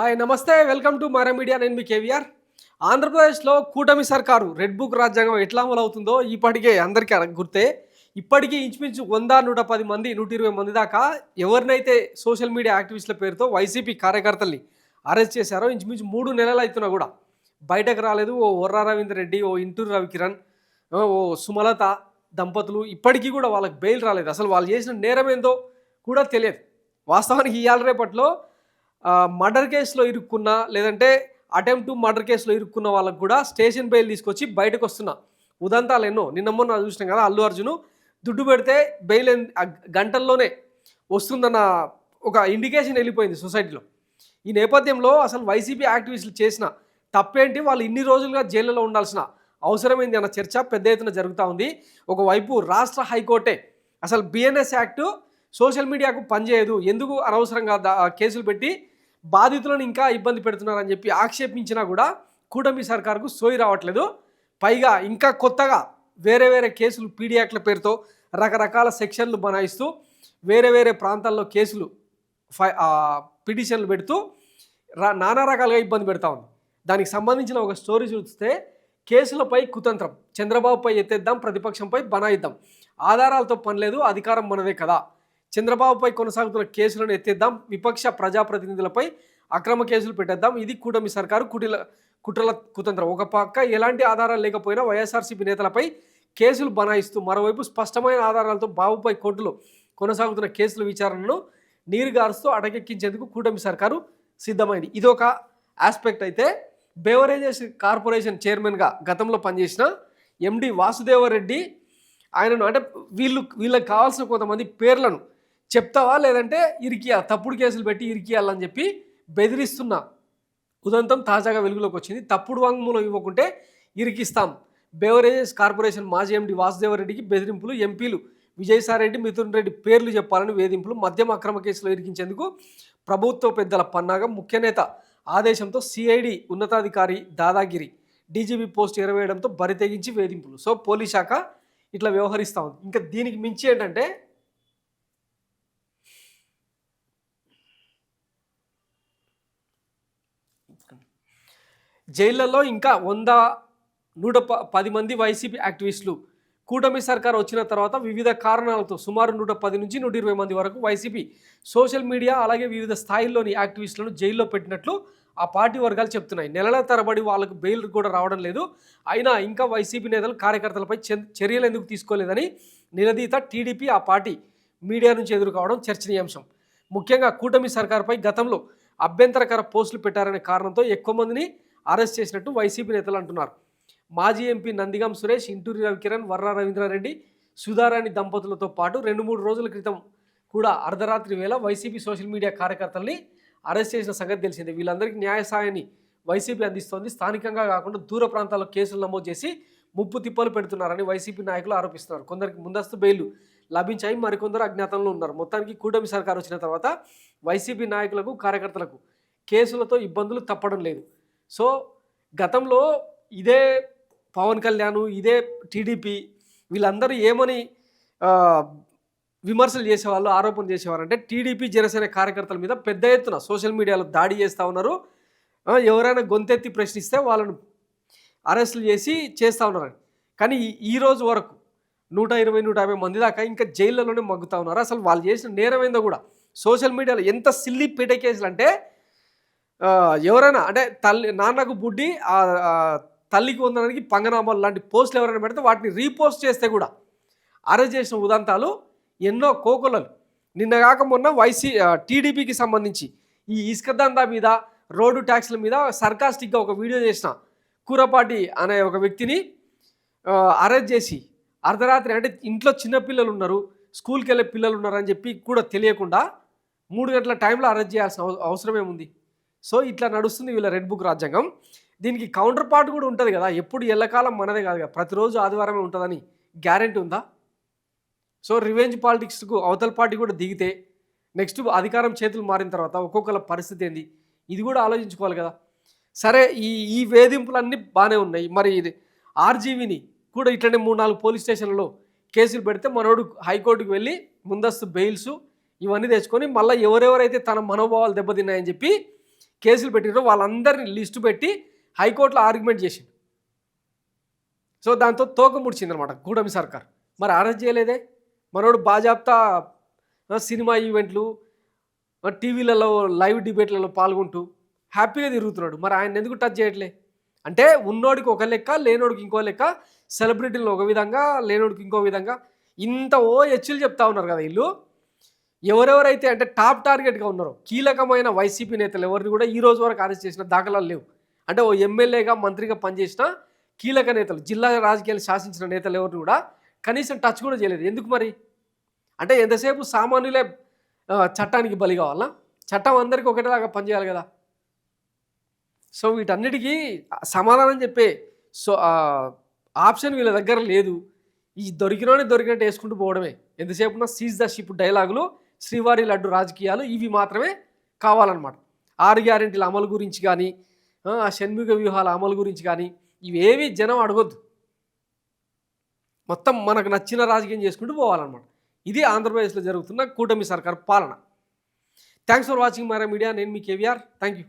Hi నమస్తే welcome to Mara media. నేను మీ కేవీఆర్. ఆంధ్రప్రదేశ్లో కూటమి సర్కారు రెడ్ బుక్ రాజ్యాంగం ఎట్లా అమలవుతుందో ఇప్పటికే అందరికీ గుర్తే. ఇప్పటికీ ఇంచుమించు 100, 110 మంది, 120 మంది దాకా ఎవరినైతే సోషల్ మీడియా యాక్టివిస్టుల పేరుతో వైసీపీ కార్యకర్తల్ని అరెస్ట్ చేశారో ఇంచుమించు 3 నెలలు అవుతున్నా కూడా బయటకు రాలేదు. ఓ వర్రా రవీందర్ రెడ్డి, ఓ ఇంటూరు రవికిరణ్, ఓ సుమలత దంపతులు ఇప్పటికీ కూడా వాళ్ళకి బెయిల్ రాలేదు. అసలు వాళ్ళు చేసిన నేరం ఏందో కూడా తెలియదు. వాస్తవానికి ఇవాళ రేపట్లో మర్డర్ కేసులో ఇరుక్కున్న, లేదంటే అటెంప్ట్ టు మర్డర్ కేసులో ఇరుక్కున్న వాళ్ళకు కూడా స్టేషన్ బెయిల్ తీసుకొచ్చి బయటకు వస్తున్న ఉదంతాలు ఎన్నో. నిన్న మొన్న చూసినాం కదా, అల్లు అర్జున్ దుడ్డు పెడితే బెయిల్ గంటల్లోనే వస్తుందన్న ఒక ఇండికేషన్ వెళ్ళిపోయింది సొసైటీలో. ఈ నేపథ్యంలో అసలు వైసీపీ యాక్టివిస్టులు చేసిన తప్పేంటి, వాళ్ళు ఇన్ని రోజులుగా జైల్లో ఉండాల్సిన అవసరమైంది అన్న చర్చ పెద్ద ఎత్తున జరుగుతూ ఉంది. ఒకవైపు రాష్ట్ర హైకోర్టే అసలు బిఎన్ఎస్ యాక్టు సోషల్ మీడియాకు పనిచేయదు, ఎందుకు అనవసరంగా కేసులు పెట్టి బాధితులను ఇంకా ఇబ్బంది పెడుతున్నారని చెప్పి ఆక్షేపించినా కూడా కూటమి సర్కారుకు సోయి రావట్లేదు. పైగా ఇంకా కొత్తగా వేరే వేరే కేసులు పీడీ యాక్ట్ల పేరుతో రకరకాల సెక్షన్లు బనాయిస్తూ వేరే వేరే ప్రాంతాల్లో కేసులు పిటిషన్లు పెడుతూ నానా రకాలుగా ఇబ్బంది పెడతా ఉంది. దానికి సంబంధించిన ఒక స్టోరీ చూస్తే, కేసులపై కుతంత్రం, చంద్రబాబుపై ఎత్తేద్దాం, ప్రతిపక్షంపై బనాయిద్దాం, ఆధారాలతో పని లేదు, అధికారం మనదే కదా, చంద్రబాబుపై కొనసాగుతున్న కేసులను ఎత్తేద్దాం, విపక్ష ప్రజాప్రతినిధులపై అక్రమ కేసులు పెట్టేద్దాం, ఇది కూటమి సర్కారు కుట్రల కుతంత్రం. ఒక పక్క ఎలాంటి ఆధారాలు లేకపోయినా వైఎస్ఆర్సీపీ నేతలపై కేసులు బనాయిస్తూ, మరోవైపు స్పష్టమైన ఆధారాలతో బాబుపై కోర్టులో కొనసాగుతున్న కేసుల విచారణను నీరుగారుస్తూ అటకెక్కించేందుకు కూటమి సర్కారు సిద్ధమైంది. ఇదొక ఆస్పెక్ట్ అయితే, బెవరేజెస్ కార్పొరేషన్ చైర్మన్గా గతంలో పనిచేసిన ఎండి వాసుదేవరెడ్డి, ఆయనను అంటే వీళ్ళకి కావాల్సిన కొంతమంది పేర్లను చెప్తావా లేదంటే ఇరికియాలి, తప్పుడు కేసులు పెట్టి ఇరికియాలని చెప్పి బెదిరిస్తున్న ఉదంతం తాజాగా వెలుగులోకి వచ్చింది. తప్పుడు వాంగ్మూలం ఇవ్వకుంటే ఇరికిస్తాం. బెవరేజెస్ కార్పొరేషన్ మాజీ ఎండి వాసుదేవరెడ్డికి బెదిరింపులు, ఎంపీలు విజయసాయిరెడ్డి, మిథున్ రెడ్డి పేర్లు చెప్పాలని వేధింపులు, మద్యం అక్రమ కేసులో ఇరికించేందుకు ప్రభుత్వ పెద్దల పన్నాగం, ముఖ్య నేత ఆదేశంతో సిఐడి ఉన్నతాధికారి దాదాగిరి, డీజీపీ పోస్ట్ ఎరవేయడంతో బరి తెగించి వేధింపులు. సో పోలీస్ శాఖ ఇట్లా వ్యవహరిస్తూ ఉంది. ఇంకా దీనికి మించి ఏంటంటే, జైళ్లలో ఇంకా 100, 110 మంది వైసీపీ యాక్టివిస్టులు కూటమి సర్కార్ వచ్చిన తర్వాత వివిధ కారణాలతో సుమారు 110 నుంచి 120 మంది వరకు వైసీపీ సోషల్ మీడియా అలాగే వివిధ స్థాయిల్లోని యాక్టివిస్టులను జైల్లో పెట్టినట్లు ఆ పార్టీ వర్గాలు చెప్తున్నాయి. నెలల తరబడి వాళ్ళకు బెయిల్ కూడా రావడం లేదు. అయినా ఇంకా వైసీపీ నేతలు కార్యకర్తలపై చర్యలు ఎందుకు తీసుకోలేదని నిలదీత టీడీపీ ఆ పార్టీ మీడియా నుంచి ఎదురు కావడం చర్చనీయాంశం. ముఖ్యంగా కూటమి సర్కార్పై గతంలో అభ్యంతరకర పోస్టులు పెట్టారనే కారణంతో ఎక్కువ మందిని అరెస్ట్ చేసినట్టు వైసీపీ నేతలు అంటున్నారు. మాజీ ఎంపీ నందిగం సురేష్, ఇంటూరి రవికిరణ్, వర్రా రవీంద్రారెడ్డి, సుధారాణి దంపతులతో పాటు 2-3 రోజుల క్రితం కూడా అర్ధరాత్రి వేళ వైసీపీ సోషల్ మీడియా కార్యకర్తల్ని అరెస్ట్ చేసిన సంగతి తెలిసిందే. వీళ్ళందరికీ న్యాయ సాయాన్ని వైసీపీ అందిస్తోంది. స్థానికంగా కాకుండా దూర ప్రాంతాల్లో కేసులు నమోదు చేసి ముప్పు తిప్పలు పెడుతున్నారని వైసీపీ నాయకులు ఆరోపిస్తున్నారు. కొందరికి ముందస్తు బెయిల్ లభించాయి, మరికొందరు అజ్ఞాతంలో ఉన్నారు. మొత్తానికి కూటమి సర్కారు వచ్చిన తర్వాత వైసీపీ నాయకులకు, కార్యకర్తలకు కేసులతో ఇబ్బందులు తప్పడం లేదు. సో గతంలో ఇదే పవన్ కళ్యాణ్, ఇదే టీడీపీ వీళ్ళందరూ ఏమని విమర్శలు చేసేవాళ్ళు, ఆరోపణ చేసేవారంటే, టీడీపీ జనసేన కార్యకర్తల మీద పెద్ద ఎత్తున సోషల్ మీడియాలో దాడి చేస్తూ ఉన్నారు, ఎవరైనా గొంతెత్తి ప్రశ్నిస్తే వాళ్ళను అరెస్టులు చేస్తూ ఉన్నారని. కానీ ఈ రోజు వరకు 120, 150 మంది దాకా ఇంకా జైళ్ళలోనే మగ్గుతూ ఉన్నారు. అసలు వాళ్ళు చేసిన నేరం ఏందో కూడా సోషల్ మీడియాలో ఎంత సిల్లీ పీట కేసులు అంటే, ఎవరైనా అంటే నాన్నకు బుడ్డి, తల్లికి వందడానికి పంగనామాలు లాంటి పోస్టులు ఎవరైనా పెడితే వాటిని రీపోస్ట్ చేస్తే కూడా అరెస్ట్ చేసిన ఉదంతాలు ఎన్నో కోకొల్లలు. నిన్నగాక మొన్న టీడీపీకి సంబంధించి ఈ ఇసుక దందా మీద, రోడ్డు ట్యాక్స్ల మీద సర్కాస్టిక్గా ఒక వీడియో చేసిన కూరపాటి అనే ఒక వ్యక్తిని అరెస్ట్ చేసి అర్ధరాత్రి, అంటే ఇంట్లో చిన్నపిల్లలు ఉన్నారు, స్కూల్కి వెళ్ళే పిల్లలు ఉన్నారు అని చెప్పి కూడా తెలియకుండా 3 గంటల టైంలో అరెస్ట్ చేయాల్సిన అవసరం ఏముంది? సో ఇట్లా నడుస్తుంది వీళ్ళ రెడ్ బుక్ రాజ్యాంగం. దీనికి కౌంటర్ పార్ట్ కూడా ఉంటుంది కదా, ఎప్పుడు ఎల్లకాలం మనదే కాదు కదా, ప్రతిరోజు ఆదివారమే ఉంటుందని గ్యారెంటీ ఉందా? సో రివెంజ్ పాలిటిక్స్కు అవతల పార్టీ కూడా దిగితే నెక్స్ట్ అధికారం చేతులు మారిన తర్వాత ఒక్కొక్కల పరిస్థితి ఏంది, ఇది కూడా ఆలోచించుకోవాలి కదా. సరే, ఈ వేధింపులన్నీ బాగానే ఉన్నాయి. మరి ఇది ఆర్జీవీని కూడా ఇట్లనే 3-4 పోలీస్ స్టేషన్లలో కేసులు పెడితే మనోడు హైకోర్టుకు వెళ్ళి ముందస్తు బెయిల్స్ ఇవన్నీ తెచ్చుకొని మళ్ళీ ఎవరెవరైతే తన మనోభావాలు దెబ్బతిన్నాయని చెప్పి కేసులు పెట్టిరో వాళ్ళందరినీ లిస్టు పెట్టి హైకోర్టులో ఆర్గ్యుమెంట్ చేసిండు. సో దాంతో తోక ముడిచిందనమాట కూటమి సర్కార్. మరి అరెస్ట్ చేయలేదే. మనోడు బాజాప్తా సినిమా ఈవెంట్లు, టీవీలలో లైవ్ డిబేట్లలో పాల్గొంటూ హ్యాపీగా తిరుగుతున్నాడు. మరి ఆయన ఎందుకు టచ్ చేయట్లే? అంటే ఉన్నోడికి ఒక లెక్క, లేనోడికి ఇంకో లెక్క, సెలబ్రిటీలను ఒక విధంగా, లేనోడికి ఇంకో విధంగా, ఇంత హెచ్చులు చెప్తా ఉన్నారు కదా వీళ్ళు. ఎవరెవరైతే అంటే టాప్ టార్గెట్గా ఉన్నారో కీలకమైన వైసీపీ నేతలు ఎవరిని కూడా ఈ రోజు వరకు అరెస్ట్ చేసిన దాఖలాలు లేవు. అంటే ఓ ఎమ్మెల్యేగా, మంత్రిగా పనిచేసిన కీలక నేతలు, జిల్లా రాజకీయాలు శాసించిన నేతలు ఎవరిని కూడా కనీసం టచ్ కూడా చేయలేదు. ఎందుకు మరి? అంటే ఎంతసేపు సామాన్యులే చట్టానికి బలి కావాలా? చట్టం అందరికీ ఒకటేలాగా పనిచేయాలి కదా. సో వీటన్నిటికీ సమాధానం చెప్పే ఆప్షన్ వీళ్ళ దగ్గర లేదు. ఈ దొరికినోని దొరికినట్టు వేసుకుంటూ పోవడమే. ఎంతసేపున సీజ్ ద షిప్ డైలాగులు, శ్రీవారి లడ్డు రాజకీయాలు ఇవి మాత్రమే కావాలన్నమాట. 6 గ్యారెంటీల అమలు గురించి కానీ, షణ్ముఖ వ్యూహాల అమలు గురించి కానీ ఇవేవి జనం అడగొద్దు. మొత్తం మనకు నచ్చిన రాజకీయం చేసుకుంటూ పోవాలన్నమాట. ఇది ఆంధ్రప్రదేశ్లో జరుగుతున్న కూటమి సర్కార్ పాలన. Thanks for watching Mara media. నేను మీ కేవీఆర్. Thank you.